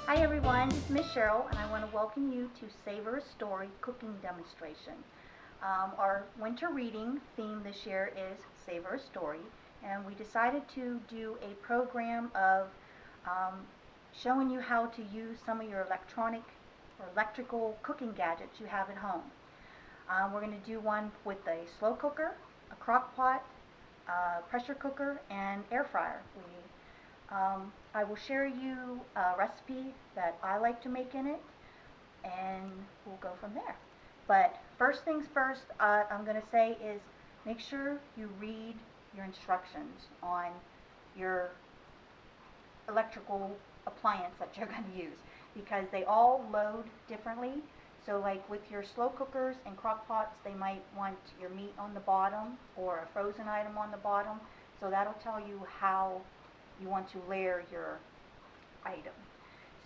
Hi everyone, this is Miss Cheryl and I want to welcome you to Savor Story cooking demonstration. Our winter reading theme this year is Savor Story, and we decided to do a program of um, showing you how to use some of your electronic or electrical cooking gadgets you have at home. We're going to do one with a slow cooker, a crock pot, pressure cooker, and air fryer. I will share you a recipe that I like to make in it, and we'll go from there. But first things first, I'm going to say is make sure you read your instructions on your electrical appliance that you're going to use, because they all load differently. So like with your slow cookers and crock pots, they might want your meat on the bottom or a frozen item on the bottom. So that'll tell you how you want to layer your item.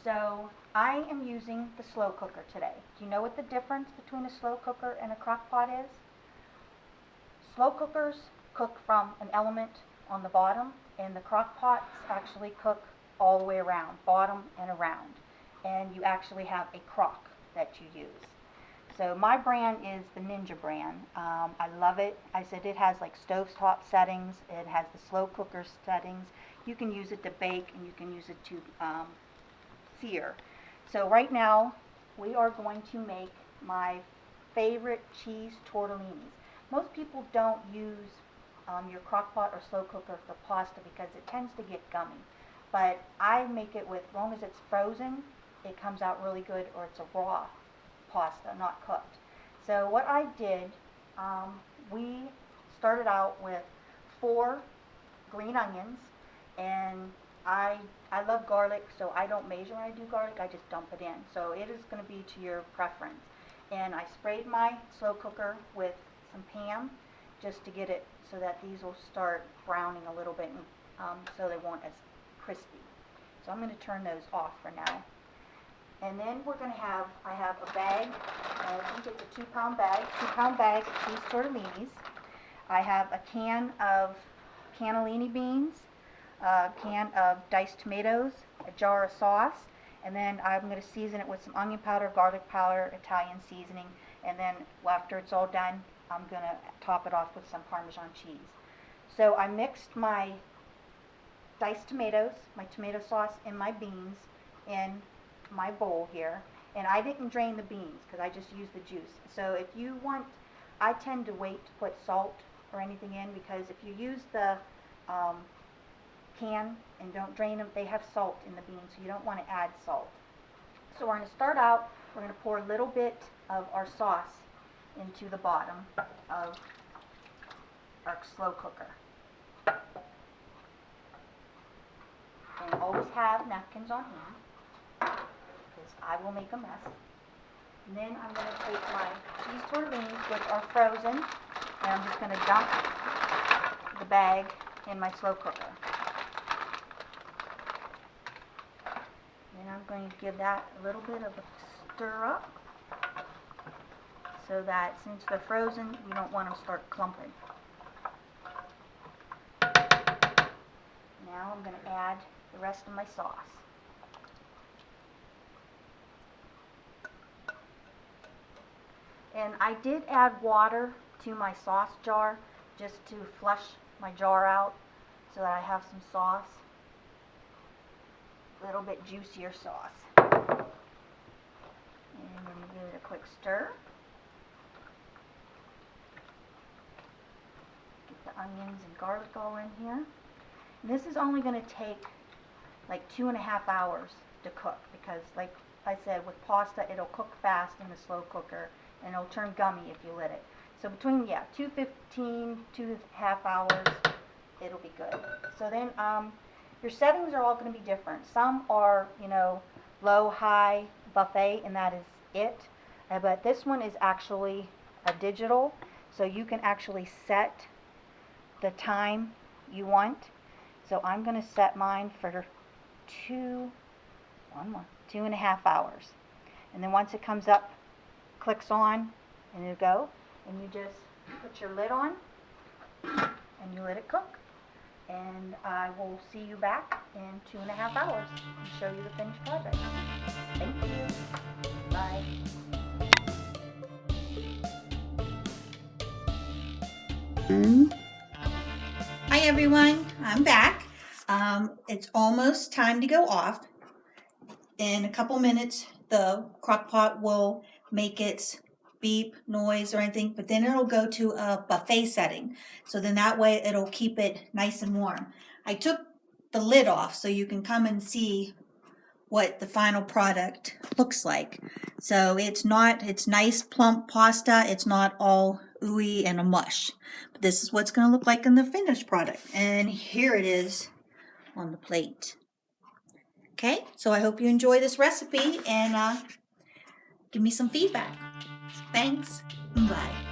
So I am using the slow cooker today. Do you know what the difference between a slow cooker and a crock pot is? Slow cookers cook from an element on the bottom, and the crock pots actually cook all the way around, bottom and around. And you actually have a crock that you use. So my brand is the Ninja brand. I love it. I said it has like stovetop settings. It has the slow cooker settings. You can use it to bake and you can use it to sear. So right now we are going to make my favorite cheese tortellinis. Most people don't use your crock pot or slow cooker for pasta because it tends to get gummy. But I make it with, as long as it's frozen, it comes out really good, or it's a raw pasta, not cooked. So what I did, we started out with 4 green onions, and I love garlic, so I don't measure when I do garlic, I just dump it in. So it is going to be to your preference. And I sprayed my slow cooker with some Pam just to get it so that these will start browning a little bit, so they won't as crispy. So I'm going to turn those off for now. And then we're going to have, I have a bag, I think it's a 2-pound bag of cheese tortellinis. I have a can of cannellini beans, a can of diced tomatoes, a jar of sauce, and then I'm going to season it with some onion powder, garlic powder, Italian seasoning, and then after it's all done, I'm going to top it off with some Parmesan cheese. So I mixed my diced tomatoes, my tomato sauce, and my beans in my bowl here, and I didn't drain the beans because I just used the juice. So if you want, I tend to wait to put salt or anything in, because if you use the can and don't drain them, they have salt in the beans, so you don't want to add salt. So we're going to start out, we're going to pour a little bit of our sauce into the bottom of our slow cooker. And always have napkins on hand, because I will make a mess. And then I'm going to take my cheese tortellinis, which are frozen, and I'm just going to dump the bag in my slow cooker. And I'm going to give that a little bit of a stir up, so that since they're frozen, we don't want them to start clumping. Now I'm going to add the rest of my sauce. And I did add water to my sauce jar just to flush my jar out so that I have some sauce, a little bit juicier sauce. And then give it a quick stir. Get the onions and garlic all in here. And this is only going to take like 2.5 hours to cook, because like I said, with pasta it'll cook fast in the slow cooker and it'll turn gummy if you let it. So between 2:15, 2.5 hours, it'll be good. So then your settings are all going to be different. Some are, low, high, buffet, and that is it. But this one is actually a digital, so you can actually set the time you want. So I'm going to set mine for 2.5 hours. And then once it comes up, clicks on, and it'll go. And you just put your lid on, and you let it cook. and I will see you back in 2.5 hours to show you the finished project. Thank you. Bye. Hi everyone, I'm back. It's almost time to go off. In a couple minutes, the crock pot will make its beep noise or anything, but then it'll go to a buffet setting. So then that way it'll keep it nice and warm. I took the lid off so you can come and see what the final product looks like. So it's nice plump pasta. It's not all ooey and a mush. But this is what's going to look like in the finished product. And here it is on the plate. Okay, so I hope you enjoy this recipe and give me some feedback. Thanks. Bye.